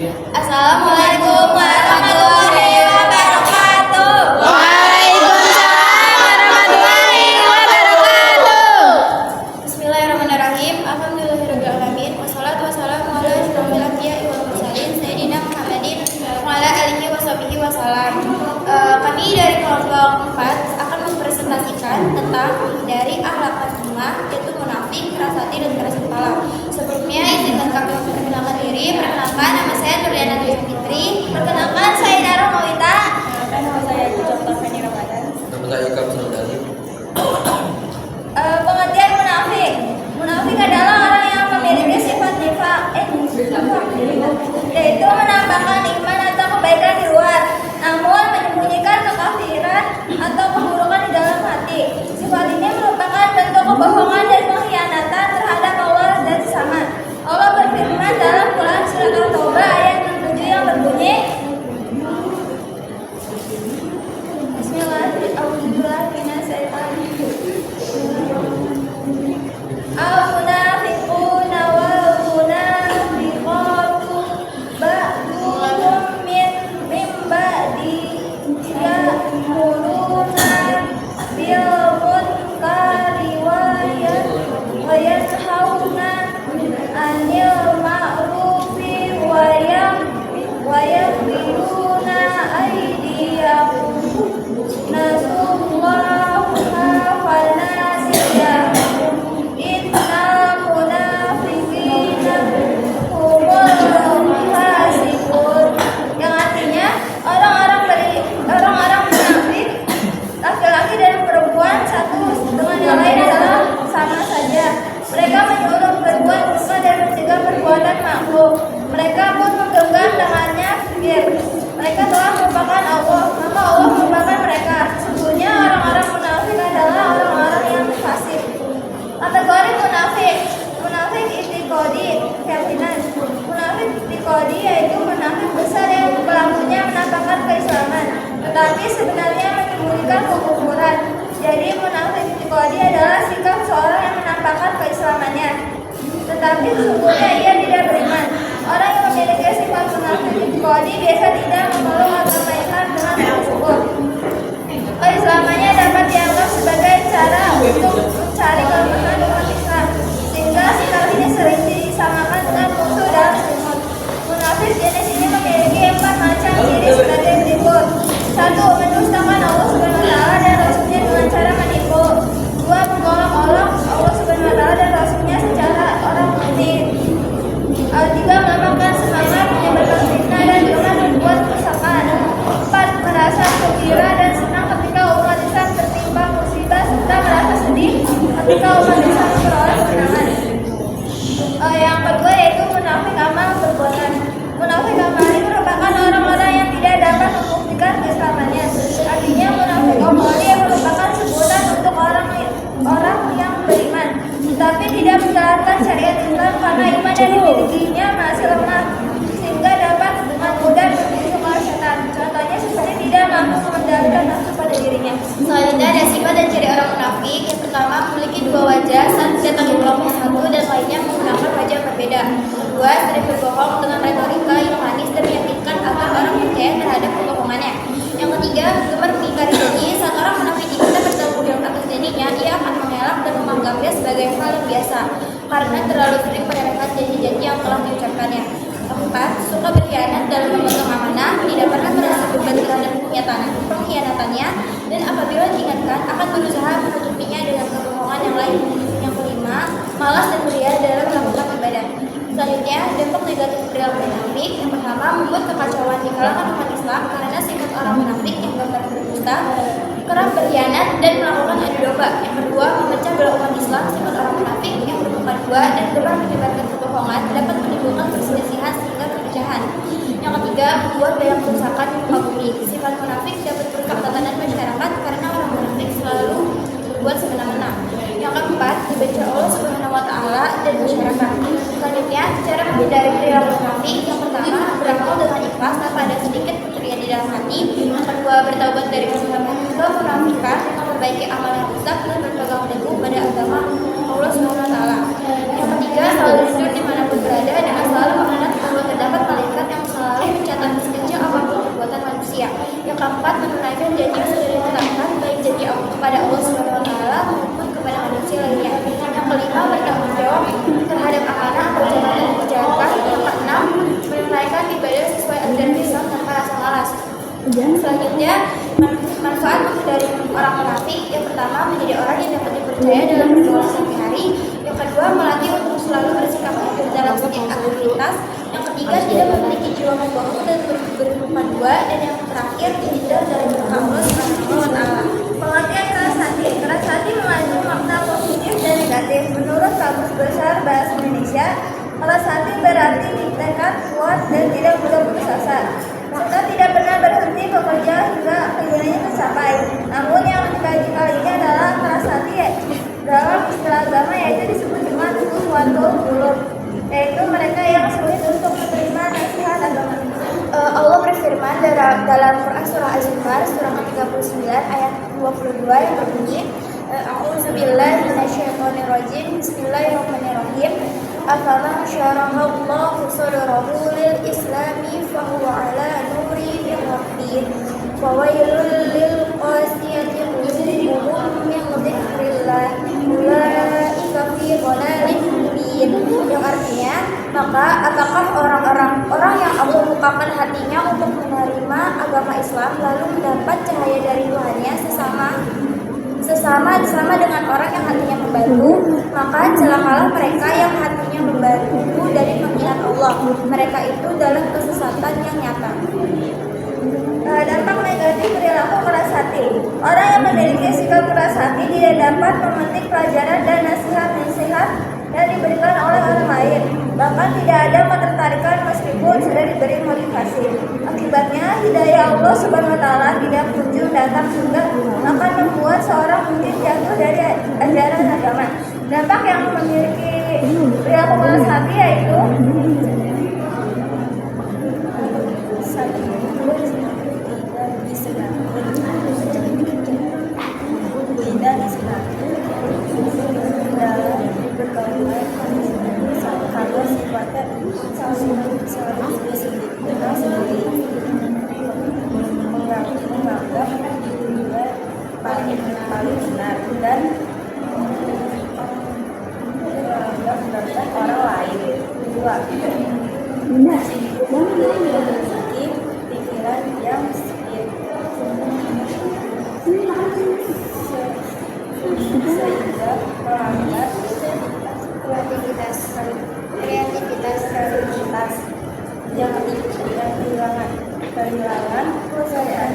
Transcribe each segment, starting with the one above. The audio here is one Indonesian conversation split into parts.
Assalamualaikum warahmatullahi wabarakatuh. Waalaikumsalam warahmatullahi wabarakatuh. Bismillahirrahmanirrahim. Alhamdulillahirabbil alamin. Wassalatu wassalamu ala asyrofil anbiya'i wal mursalin sayyidina Muhammadin wa ala alihi washabihi wasallam. Kami dari kelompok 4 akan mempresentasikan tentang dari akhlak mazmumah, yaitu munafik, keras hati dan keras kepala. Sebelumnya izinkan kami memperkenalkan diri. Perkenalkan, nama saya Nurliana Dwi Fitri. Perkenalkan, saya Nara Mawita. Nama saya Dr. Feni Ramadan. Nama saya Ikam Saudari. Pengertian munafik. Munafik adalah orang yang memiliki sifat nifaq, yaitu menampakkan iman atau kebaikan di luar, namun menyembunyikan kekafiran atau keburukan di dalam hati. Sifat ini merupakan bentuk kebohongan dan pengkhianatan terhadap Allah dan sesama. Allah berfirman dalam Quran surat At-Taubah ayat 67 yang berbunyi, Al-munafiquna wal munafiqatu ba'duhum min ba'di ya'muruna bil munkari wa yanhauna 'anil ma'rufi wa yaqbiduna aydiyahum nasallahu fanasiyahum innal munafiqina humul fasiqun, yang artinya orang-orang munafik, laki-laki dan perempuan satu dengan yang lain adalah sama saja. Mereka menyuruh berbuat dosa dan mencegah perbuatan makruh. Mereka pun menggenggam tangannya fikir mereka telah merupakan Allah, maka Allah merupakan mereka. Sesungguhnya orang-orang munafik adalah orang-orang yang fasik. Kategori munafik. Munafik itikodi, keyakinan. Munafik itikodi yaitu munafik besar yang pelakunya menampakkan keislaman, tetapi sebenarnya menyembunyikan kekufuran. Jadi munafik itikodi adalah sikap seorang yang menampakkan keislamannya, tetapi sesungguhnya ia tidak beriman. Orang yang memiliki sifat munafik itikodi biasa tidak memeluk agama Islam dengan tersebut. Keislamannya dapat dianggap sebagai cara untuk mencari kelemahan umat Islam, sehingga sikap ini sering disamakan dengan musuh dalam semut. Munafik jenis ini memiliki 4 macam ciri sebagai berikut. 1. Mendustakan Allah Subhanahu wa taala dan Rasulnya dengan cara menipu. 2. Mengolok-olok Allah Subhanahu wa taala dan Rasulnya secara orang mukmin. 3. Melambangkan semangat, menyebarkan fitnah dan dengan membuat kerusakan. 4. Merasa gembira dan senang ketika umat Islam tertimpa musibah, serta merasa sedih ketika umat Islam memperoleh kemenangan. Yang kedua yaitu munafik amal perbuatan. Munafik amal ini merupakan orang-orang yang tidak dapat membuktikan keislamannya. Artinya munafik amal yang merupakan sebutan untuk orang yang beriman, tapi tidak menjalankan syariat Islam karena iman yang dimilikinya masih lemah, sehingga dapat dengan mudah tertipu oleh setan. Contohnya seperti tidak mampu mengendalikan nafsu pada dirinya. Selanjutnya ada sifat dan ciri orang munafik. Yang pertama, memiliki 2 wajah saat mendatangi kelompok satu dan lainnya menggunakan wajah berbeda. Kedua, sering berbohong dengan retorika yang manis dan meyakinkan agar orang percaya terhadap kebohongannya. Yang ketiga, gemar mengingkari janji. Saat orang munafik kita bertemu dengan atas janjinya, ia akan mengelak dan menganggapnya sebagai hal yang biasa karena terlalu sering meremehkan janji-janji yang telah diucapkannya. Keempat, suka berkhianat dalam memegang amanah, tidak pernah merasa beban terhadap pengkhianatannya, dan apabila diingatkan akan berusaha menutupinya dengan kebohongan yang lain. Yang kelima, malas dan meriah dalam melakukan ibadah. Selanjutnya, dampak negatif perilaku munafik. Yang pertama, membuat kekacauan di kalangan umat Islam karena sifat orang munafik yang gampang berdusta, kerap berkhianat dan melakukan adu domba. Yang kedua, memecah belah umat Islam. Sifat orang munafik yang berupa 2 dan gemar menyebarkan kebohongan dapat menimbulkan perselisihan sehingga perpecahan. Yang ketiga, membuat banyak kerusakan di muka bumi. Sifat munafik dapat merusak tatanan masyarakat karena orang munafik selalu berbuat semena-mena. Yang keempat, dibenci Allah Subhanahu wa taala dan masyarakat. Selanjutnya, cara menghindari perilaku munafik. Yang pertama, beramal dengan ikhlas tanpa ada sedikit kecurigaan di dalam hati. Yang kedua, bertaubat dari kemunafikan, memperbaiki amal yang rusak dan berpegang teguh pada agama Allah Subhanahu wa taala. Yang ketiga, selalu jujur dimanapun berada dengan selalu mengingat bahwa terdapat malaikat yang Selanjutnya, manfaat dari orang munafik. Yang pertama, menjadi orang yang dapat dipercaya dalam pergaulan sehari-hari. Yang kedua, melatih untuk selalu bersikap jujur dalam setiap aktivitas. Yang ketiga, tidak memiliki jiwa membohong dan berlupa dua. Dan yang terakhir, terhindar dari murka Allah Subhanahu wa Ta'ala. Pengertian keras hati. Keras hati mengandung makna positif dan negatif. Menurut Kamus Besar Bahasa Indonesia, keras hati berarti tekad kuat dan tidak mudah putus asa, serta tidak pernah berhenti bekerja hingga tujuannya tercapai. Namun yang dikaji kali ini adalah keras hati dalam istilah agama, yaitu disebut dengan suwatul qulub, yaitu mereka yang sulit untuk menerima nasihat agama. Allah berfirman dalam Quran surah Az-Zumar surah ke-39 ayat 22 yang berbunyi, A'udzubillahi minasyaitonirrajim. Bismillahirrahmanirrahim. Afaman syarahallahu sadrahu lil islami fahuwa ala nuri min rabbih fawailul lil qasiyati qulubuhum min dzikrillah ulaika fi dhalalin mubin. Yang artinya, maka apakah orang yang Allah bukakan hatinya untuk menerima agama Islam lalu mendapat cahaya dari Tuhannya sama dengan orang yang hatinya membatu, maka celakalah mereka yang hatinya membatu dari mengingat Allah. Mereka itu dalam kesesatan yang nyata. Dampak negatif perilaku keras hati. Orang yang memiliki sikap keras hati tidak dapat memetik pelajaran dan nasihat-nasihat yang diberikan oleh orang lain. Bahkan tidak ada ketertarikan meskipun sudah diberi motivasi. Akibatnya hidayah Allah Subhanahu wa Ta'ala tidak kunjung datang sehingga akan membuat seorang mungkin jatuh dari ajaran agama. Dampak yang memiliki perilaku keras hati yaitu menganggap dia paling benar dan menganggap orang lain. Dua, memiliki pikiran yang sempit sehingga melanggar kreativitas jangan kehilangan kepercayaan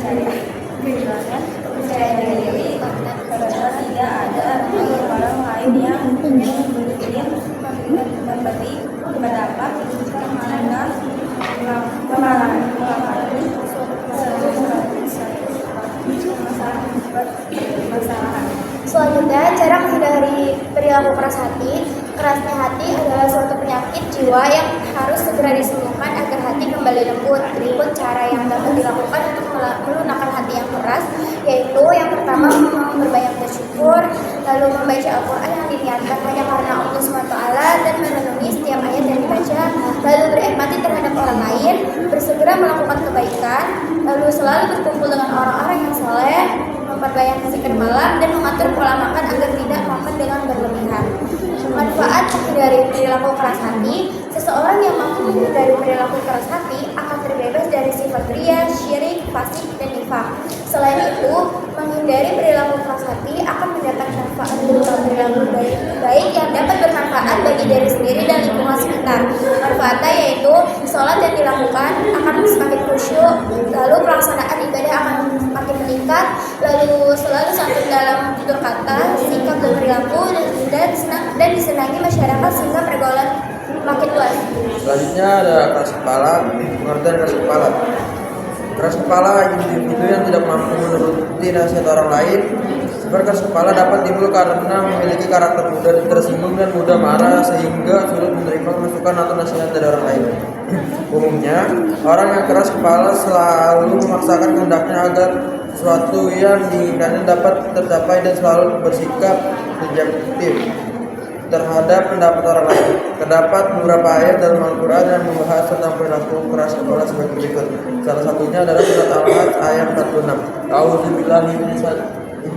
diri karena tidak ada orang lain yang memberi pendapat melalui masalah. Selanjutnya, cara menghindari perilaku keras hati. Kerasnya hati adalah suatu penyakit jiwa yang harus segera disembuhkan agar hati kembali lembut. Berikut cara yang dapat dilakukan untuk melunakkan hati yang keras, yaitu yang pertama, memperbanyak bersyukur, lalu membaca Al-Quran yang diniatkan hanya karena Allah SWT dan merenungi setiap ayat yang dibaca, lalu berempati terhadap orang lain, bersegera melakukan kebaikan, lalu selalu berkumpul dengan orang-orang yang saleh, memperbanyak zikir malam, dan mengatur pola makan agar tidak makan dengan berlebihan. Manfaat dari perilaku keras hati. Seseorang yang mampu menghindari perilaku keras hati akan terbebas dari sifat ria, syirik, fasik, dan nifaq. Selain itu, menghindari perilaku keras hati akan mendatangkan manfaat berupa perilaku baik yang dapat bermanfaat bagi diri sendiri dan lingkungan sekitar. Manfaatnya yaitu sholat yang dilakukan akan semakin khusyuk, lalu pelaksanaan ibadah akan semakin meningkat, lalu selalu santun dalam tutur kata, sikap dan perilaku, dan disenangi masyarakat sehingga pergaulan makin luas. Selanjutnya ada keras kepala. Pengertian keras kepala. Keras kepala individu yang tidak mampu menuruti nasihat orang lain. Sifat keras kepala dapat timbul karena memiliki karakter mudah tersinggung dan mudah marah sehingga sulit menerima masukan atau nasihat dari orang lain. Umumnya, orang yang keras kepala selalu memaksakan kehendaknya agar sesuatu yang diinginkannya dapat tercapai dan selalu bersikap subjektif terhadap pendapat orang lain. Terdapat beberapa ayat dalam Al-Quran yang membahas tentang perilaku keras kepala sebagai berikut. Salah satunya adalah surat Al-Hajj ayat 46. A'udzubillahi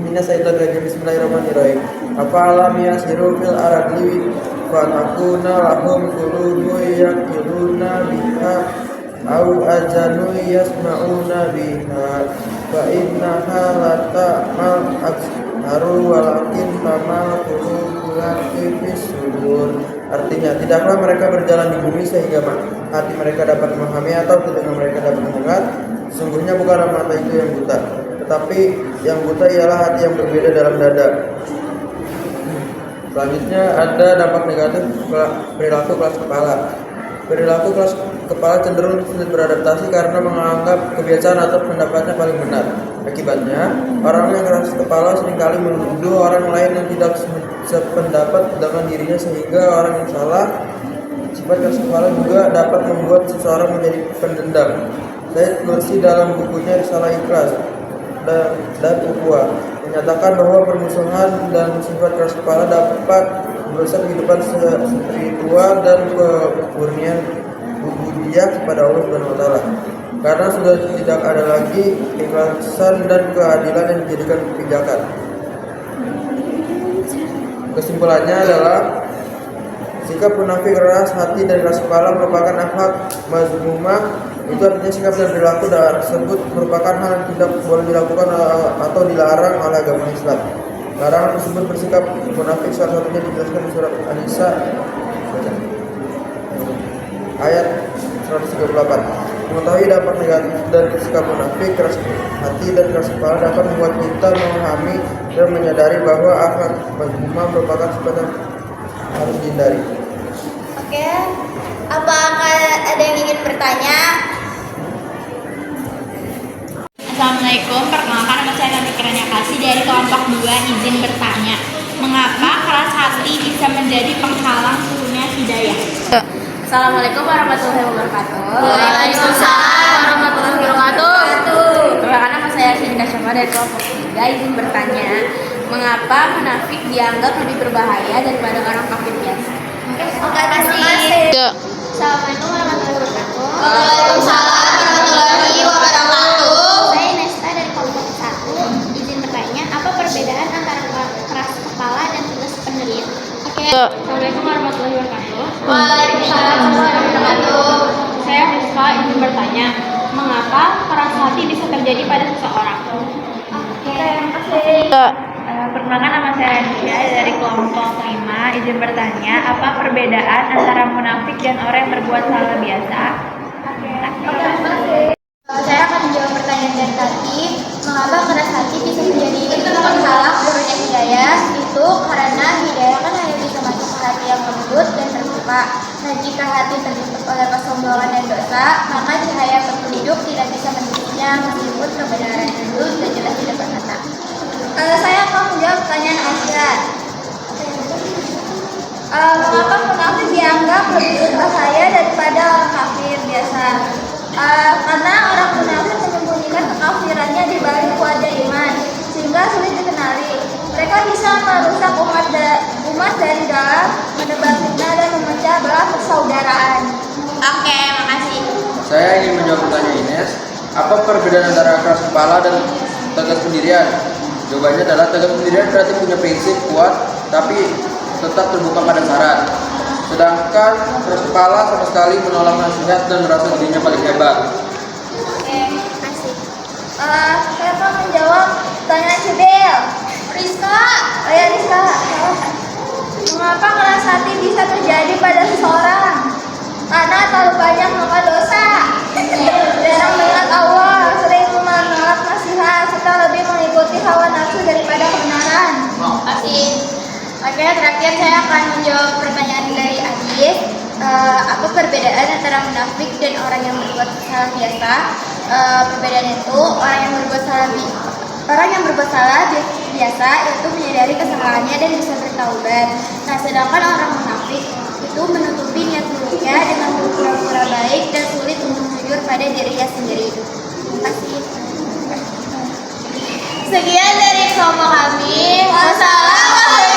minasyaitonir rajim. Bismillahirrahmanirrahim. Afalam yasiru fil ardi fatakuna lahum qulubun yaqiluna biha au azanu yasma'una biha fa innaha la ta'mal absaru walakin ta'mal qulubul lati fis sudur. Artinya, tidaklah mereka berjalan di bumi sehingga hati mereka dapat memahami atau telinga mereka dapat mendengar. Sesungguhnya bukanlah mata itu yang buta, tetapi yang buta ialah hati yang berbeda dalam dada. Selanjutnya ada dampak negatif perilaku kelas kepala. Perilaku kelas kepala cenderung sulit beradaptasi karena menganggap kebiasaan atau pendapatnya paling benar. Akibatnya, orang yang keras kepala seringkali menuduh orang lain yang tidak sependapat dengan dirinya sehingga orang yang salah. Sifat keras kepala juga dapat membuat seseorang menjadi pendendam. Said Nursi dalam bukunya Risalah Ikhlas dan Ukhuwah menyatakan bahwa permusuhan dan sifat keras kepala dapat merusak kehidupan spiritual dan kemurnian ubudiyah kepada Allah Subhanahu wa taala. Karena sudah tidak ada lagi keikhlasan dan keadilan yang dijadikan pijakan. Kesimpulannya adalah sikap munafik, keras hati dan keras kepala merupakan akhlak mazmumah. Itu artinya sikap dan perilaku tersebut merupakan hal yang tidak boleh dilakukan atau dilarang oleh agama Islam. Larangan tersebut bersikap munafik salah satunya dijelaskan di surat An-Nisa ayat 138. Mengetahui dampak negatif dan sikap munafik, keras hati dan keras kepala dapat membuat kita memahami dan menyadari bahwa akhlak mazmumah merupakan sifat yang harus dihindari. Oke, apakah ada yang ingin bertanya? Assalamualaikum, perkenalkan nama saya Nabi Kiranya Kasih dari kelompok 2. Izin bertanya, mengapa keras hati bisa menjadi penghalang turunnya hidayah? Assalamualaikum warahmatullahi wabarakatuh. Waalaikumsalam warahmatullahi wabarakatuh. Perkenalkan nama saya Sinda Syafah dari kelompok 3. Izin bertanya, mengapa munafik dianggap lebih berbahaya daripada orang kafir biasa? Oke, terima kasih. Assalamualaikum warahmatullahi wabarakatuh. Waalaikumsalam warahmatullahi wabarakatuh. Saya Nesta dari kelompok 1. Izin bertanya, apa perbedaan antara keras kepala dan tegas pendirian? Assalamualaikum warahmatullahi wabarakatuh. Waalaikumsalam warahmatullahi wabarakatuh. Saya Rizka, izin bertanya, mengapa keras hati bisa terjadi pada seseorang? Terima kasih. Perkenalkan nama saya Nadia dari kelompok 5. Izin bertanya, apa perbedaan antara munafik dan orang yang berbuat salah biasa? Terima kasih. Saya akan menjawab pertanyaan dari tadi. Mengapa keras hati bisa menjadi penghalang turunnya hidayah? Itu karena hidayah kan hanya bisa masuk ke hati yang lembut dan terbuka. Nah, jika hati tertutup oleh kesombongan dan dosa, maka cahaya petunjuk tidak bisa mendukungnya meskipun kebenaran itu sudah jelas di depan mata. Saya akan menjawab pertanyaan Asya. Mengapa munafik dianggap lebih berbahaya daripada orang kafir biasa? Karena orang munafik menyembunyikan kekafirannya di balik wajah iman, sehingga sulit dikenali. Mereka bisa merusak umat dari dalam, menebar fitnah dan memecah belah persaudaraan. Oke, makasih. Saya ingin menjawab pertanyaan Ines. Apa perbedaan antara keras kepala dan tegas pendirian? Jawabannya adalah tegas pendirian berarti punya prinsip kuat, tapi tetap terbuka pada syarat. Sedangkan keras kepala sama sekali menolak nasihat dan merasa dirinya paling hebat. Oke, makasih. Saya akan menjawab pertanyaan Sibil. Rizka. Rizka. Mengapa keras hati bisa terjadi pada seseorang? Karena terlalu banyak melakukan dosa, jarang mengingat Allah, sering menolak nasihat, serta lebih mengikuti hawa nafsu daripada kebenaran. Makasih. Oke, terakhir saya akan menjawab pertanyaan dari Adis. Apa perbedaan antara munafik dan orang yang berbuat salah biasa? Perbedaan itu orang yang berbuat salah biasa itu menyadari kesalahannya dan bisa bertaubat. Nah, sedangkan orang munafik itu menutupi niat buruknya dengan berpura-pura baik dan sulit untuk jujur pada dirinya sendiri. Terima kasih. Sekian dari kelompok kami. Wassalamualaikum.